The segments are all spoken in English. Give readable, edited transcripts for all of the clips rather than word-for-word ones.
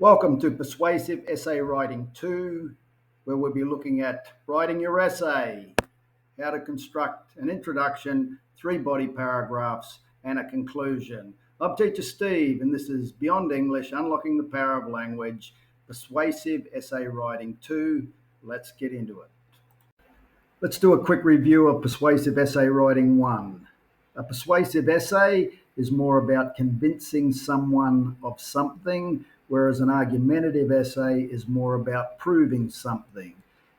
Welcome to Persuasive Essay Writing 2, where we'll be looking at writing your essay, how to construct an introduction, 3 body paragraphs, and a conclusion. I'm Teacher Steve, and this is Beyond English, Unlocking the Power of Language, Persuasive Essay Writing 2. Let's get into it. Let's do a quick review of Persuasive Essay Writing 1. A persuasive essay is more about convincing someone of something, whereas an argumentative essay is more about proving something.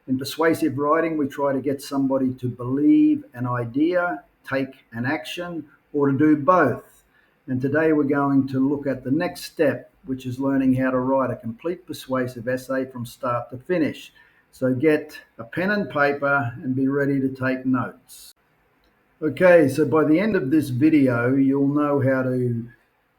In persuasive writing, we try to get somebody to believe an idea, take an action, or to do both. And today we're going to look at the next step, which is learning how to write a complete persuasive essay from start to finish. So get a pen and paper and be ready to take notes. Okay, so by the end of this video, you'll know how to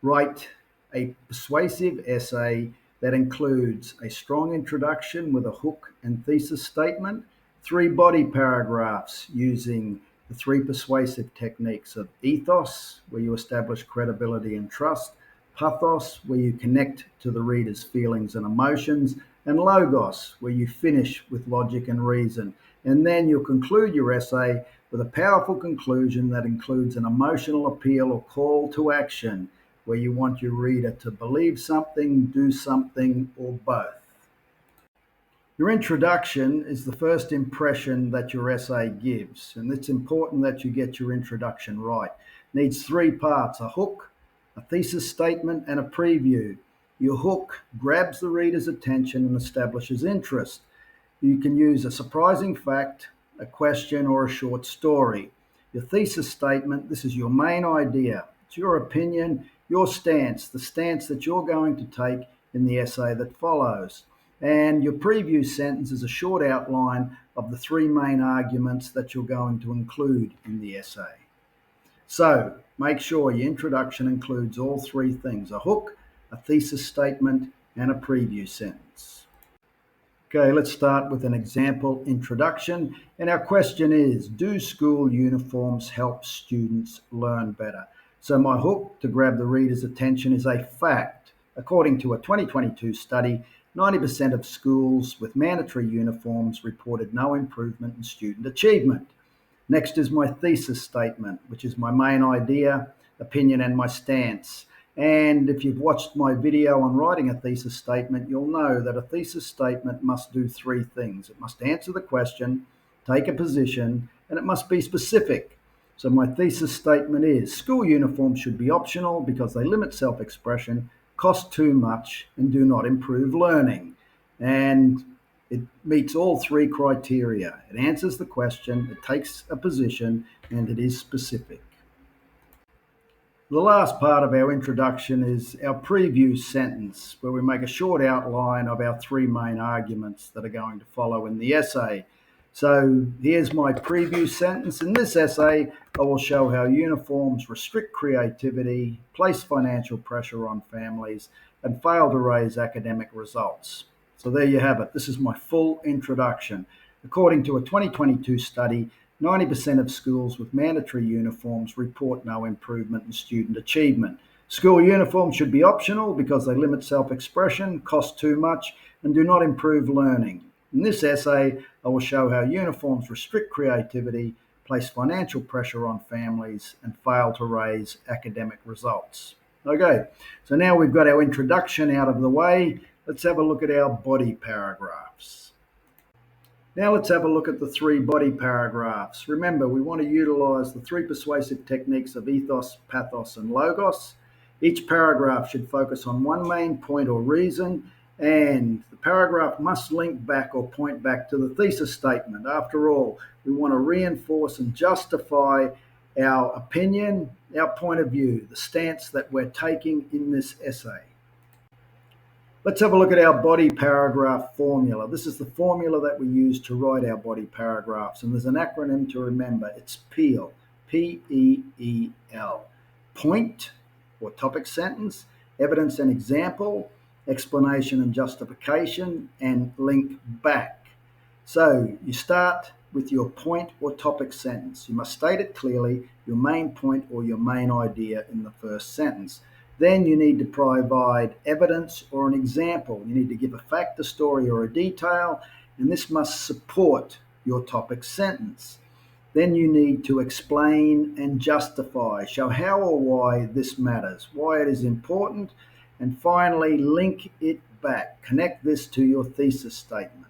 write a persuasive essay that includes a strong introduction with a hook and thesis statement, 3 body paragraphs using the 3 persuasive techniques of Ethos, where you establish credibility and trust, Pathos, where you connect to the reader's feelings and emotions, and Logos, where you finish with logic and reason. And then you'll conclude your essay with a powerful conclusion that includes an emotional appeal or call to action, where you want your reader to believe something, do something, or both. Your introduction is the first impression that your essay gives, and it's important that you get your introduction right. It needs 3 parts: a hook, a thesis statement, and a preview. Your hook grabs the reader's attention and establishes interest. You can use a surprising fact, a question, or a short story. Your thesis statement, this is your main idea. It's your opinion, your stance, the stance that you're going to take in the essay that follows. And your preview sentence is a short outline of the 3 main arguments that you're going to include in the essay. So make sure your introduction includes all 3 things: a hook, a thesis statement, and a preview sentence. Okay, let's start with an example introduction. And our question is, do school uniforms help students learn better? So my hook to grab the reader's attention is a fact. According to a 2022 study, 90% of schools with mandatory uniforms reported no improvement in student achievement. Next is my thesis statement, which is my main idea, opinion, and my stance. And if you've watched my video on writing a thesis statement, you'll know that a thesis statement must do 3 things. It must answer the question, take a position, and it must be specific. So my thesis statement is, school uniforms should be optional because they limit self-expression, cost too much, and do not improve learning. And it meets all 3 criteria. It answers the question, it takes a position, and it is specific. The last part of our introduction is our preview sentence, where we make a short outline of our 3 main arguments that are going to follow in the essay. So here's my preview sentence. In this essay, I will show how uniforms restrict creativity, place financial pressure on families, and fail to raise academic results. So there you have it. This is my full introduction. According to a 2022 study, 90% of schools with mandatory uniforms report no improvement in student achievement. School uniforms should be optional because they limit self-expression, cost too much, and do not improve learning. In this essay, I will show how uniforms restrict creativity, place financial pressure on families, and fail to raise academic results. Okay, so now we've got our introduction out of the way. Let's have a look at our body paragraphs. Now let's have a look at the 3 body paragraphs. Remember, we want to utilize the 3 persuasive techniques of Ethos, Pathos, and Logos. Each paragraph should focus on one main point or reason, and the paragraph must link back or point back to the thesis statement. After all, we want to reinforce and justify our opinion, our point of view, the stance that we're taking in this essay. Let's have a look at our body paragraph formula. This is the formula that we use to write our body paragraphs, and there's an acronym to remember. It's PEEL, P-E-E-L. Point or topic sentence, evidence and example, explanation and justification, and link back. So you start with your point or topic sentence. You must state it clearly, your main point or your main idea in the first sentence. Then you need to provide evidence or an example. You need to give a fact, a story, or a detail, and this must support your topic sentence. Then you need to explain and justify, show how or why this matters, why it is important, and finally link it back. Connect this to your thesis statement.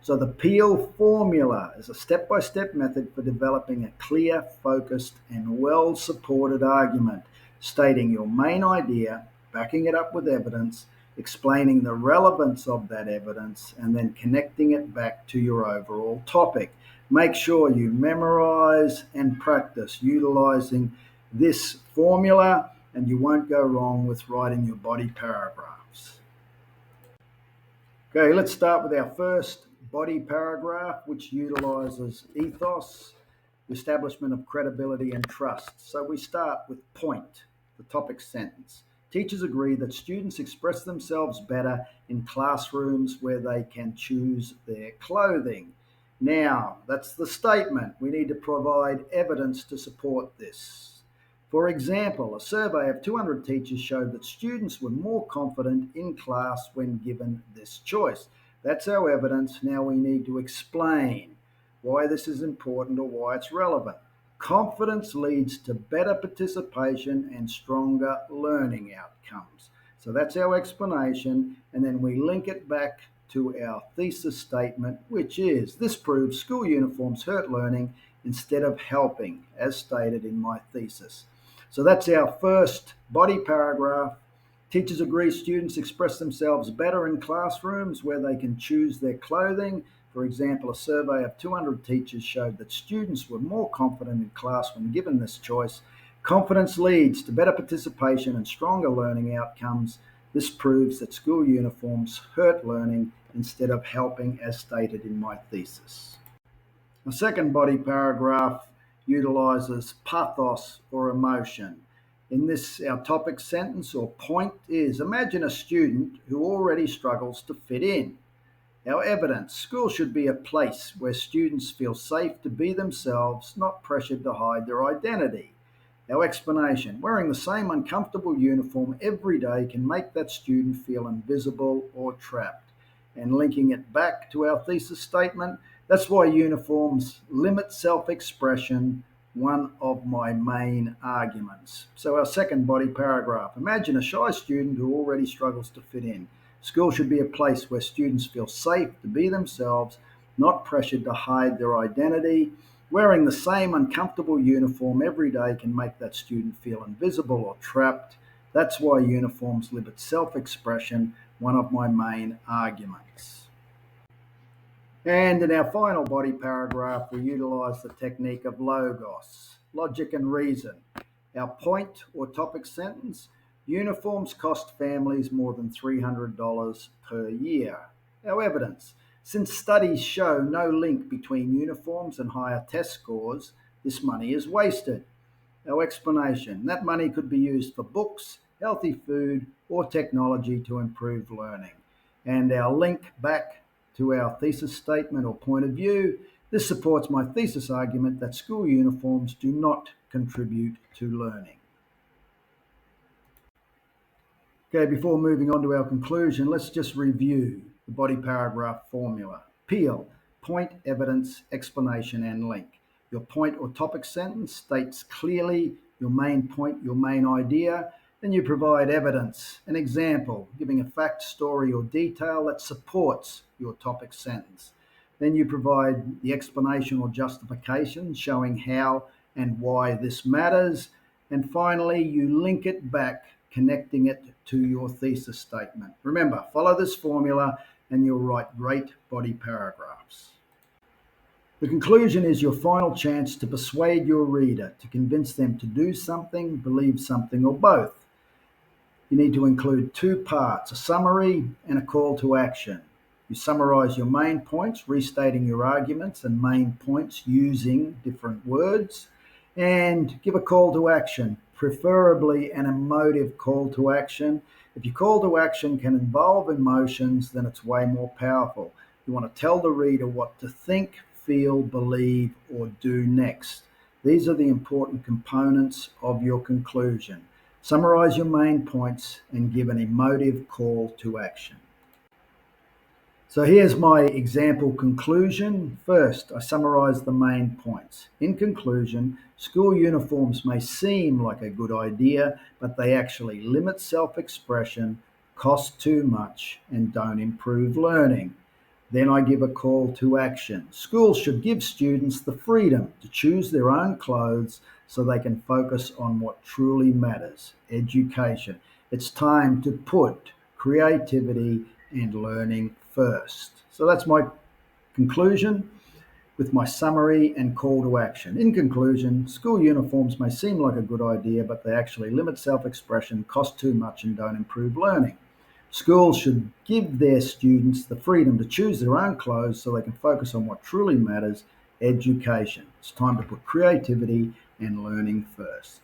So the PEEL formula is a step-by-step method for developing a clear, focused, and well-supported argument, stating your main idea, backing it up with evidence, explaining the relevance of that evidence, and then connecting it back to your overall topic. Make sure you memorize and practice utilizing this formula, and you won't go wrong with writing your body paragraphs. Okay, let's start with our first body paragraph, which utilizes ethos, the establishment of credibility and trust. So we start with point, the topic sentence. Teachers agree that students express themselves better in classrooms where they can choose their clothing. Now, that's the statement. We need to provide evidence to support this. For example, a survey of 200 teachers showed that students were more confident in class when given this choice. That's our evidence. Now we need to explain why this is important or why it's relevant. Confidence leads to better participation and stronger learning outcomes. So that's our explanation, and then we link it back to our thesis statement, which is this proves school uniforms hurt learning instead of helping, as stated in my thesis. So that's our first body paragraph. Teachers agree students express themselves better in classrooms where they can choose their clothing. For example, a survey of 200 teachers showed that students were more confident in class when given this choice. Confidence leads to better participation and stronger learning outcomes. This proves that school uniforms hurt learning instead of helping, as stated in my thesis. The second body paragraph utilizes pathos or emotion. In this, our topic sentence or point is, imagine a student who already struggles to fit in. Our evidence, school should be a place where students feel safe to be themselves, not pressured to hide their identity. Our explanation, wearing the same uncomfortable uniform every day can make that student feel invisible or trapped. And linking it back to our thesis statement, that's why uniforms limit self-expression, one of my main arguments. So our second body paragraph, imagine a shy student who already struggles to fit in. School should be a place where students feel safe to be themselves, not pressured to hide their identity. Wearing the same uncomfortable uniform every day can make that student feel invisible or trapped. That's why uniforms limit self-expression, one of my main arguments. And in our final body paragraph, we utilize the technique of logos, logic and reason. Our point or topic sentence, uniforms cost families more than $300 per year. Our evidence, since studies show no link between uniforms and higher test scores, this money is wasted. Our explanation, that money could be used for books, healthy food, or technology to improve learning. And our link back to our thesis statement or point of view, this supports my thesis argument that school uniforms do not contribute to learning. Okay, before moving on to our conclusion, let's just review the body paragraph formula. PEEL, point, evidence, explanation, and link. Your point or topic sentence states clearly your main point, your main idea. Then you provide evidence, an example, giving a fact, story, or detail that supports your topic sentence. Then you provide the explanation or justification showing how and why this matters. And finally, you link it back, connecting it to your thesis statement. Remember, follow this formula and you'll write great body paragraphs. The conclusion is your final chance to persuade your reader, to convince them to do something, believe something, or both. You need to include two parts, a summary and a call to action. You summarize your main points, restating your arguments and main points using different words, and give a call to action, preferably an emotive call to action. If your call to action can involve emotions, then it's way more powerful. You want to tell the reader what to think, feel, believe, or do next. These are the important components of your conclusion. Summarize your main points and give an emotive call to action. So here's my example conclusion. First, I summarize the main points. In conclusion, school uniforms may seem like a good idea, but they actually limit self-expression, cost too much, and don't improve learning. Then I give a call to action. Schools should give students the freedom to choose their own clothes so they can focus on what truly matters, education. It's time to put creativity and learning first. So that's my conclusion with my summary and call to action. In conclusion, school uniforms may seem like a good idea, but they actually limit self-expression, cost too much, and don't improve learning. Schools should give their students the freedom to choose their own clothes so they can focus on what truly matters, education. It's time to put creativity and learning first.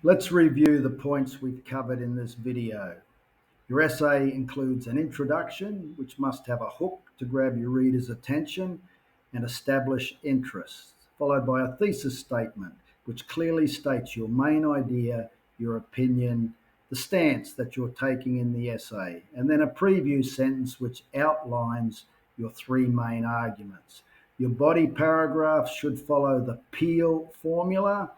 Let's review the points we've covered in this video. Your essay includes an introduction, which must have a hook to grab your reader's attention and establish interest, followed by a thesis statement, which clearly states your main idea, your opinion, the stance that you're taking in the essay, and then a preview sentence which outlines your three main arguments. Your body paragraph should follow the Peel formula.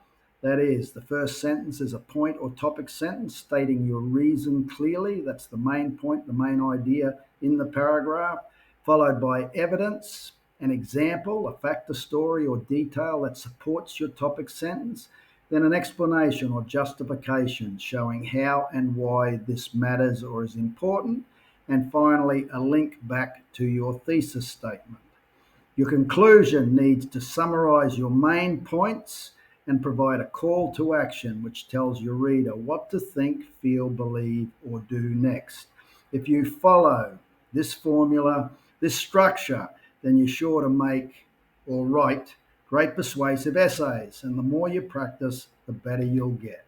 That is, the first sentence is a point or topic sentence stating your reason clearly. That's the main point, the main idea in the paragraph, followed by evidence, an example, a fact, a story, or detail that supports your topic sentence, then an explanation or justification showing how and why this matters or is important, and finally, a link back to your thesis statement. Your conclusion needs to summarize your main points and provide a call to action which tells your reader what to think, feel, believe, or do next. If you follow this formula, this structure, then you're sure to make or write great persuasive essays, and the more you practice, the better you'll get.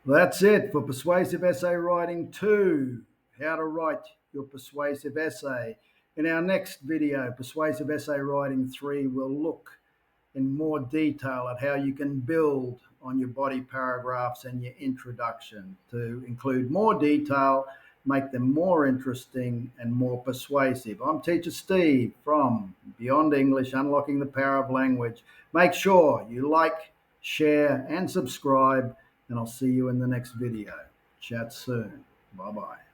That's it for Persuasive Essay Writing 2, how to write your persuasive essay. In our next video, Persuasive Essay Writing 3, we'll look in more detail at how you can build on your body paragraphs and your introduction to include more detail, make them more interesting and more persuasive. I'm Teacher Steve from Beyond English, Unlocking the Power of Language. Make sure you like, share, and subscribe, and I'll see you in the next video. Chat soon. Bye-bye.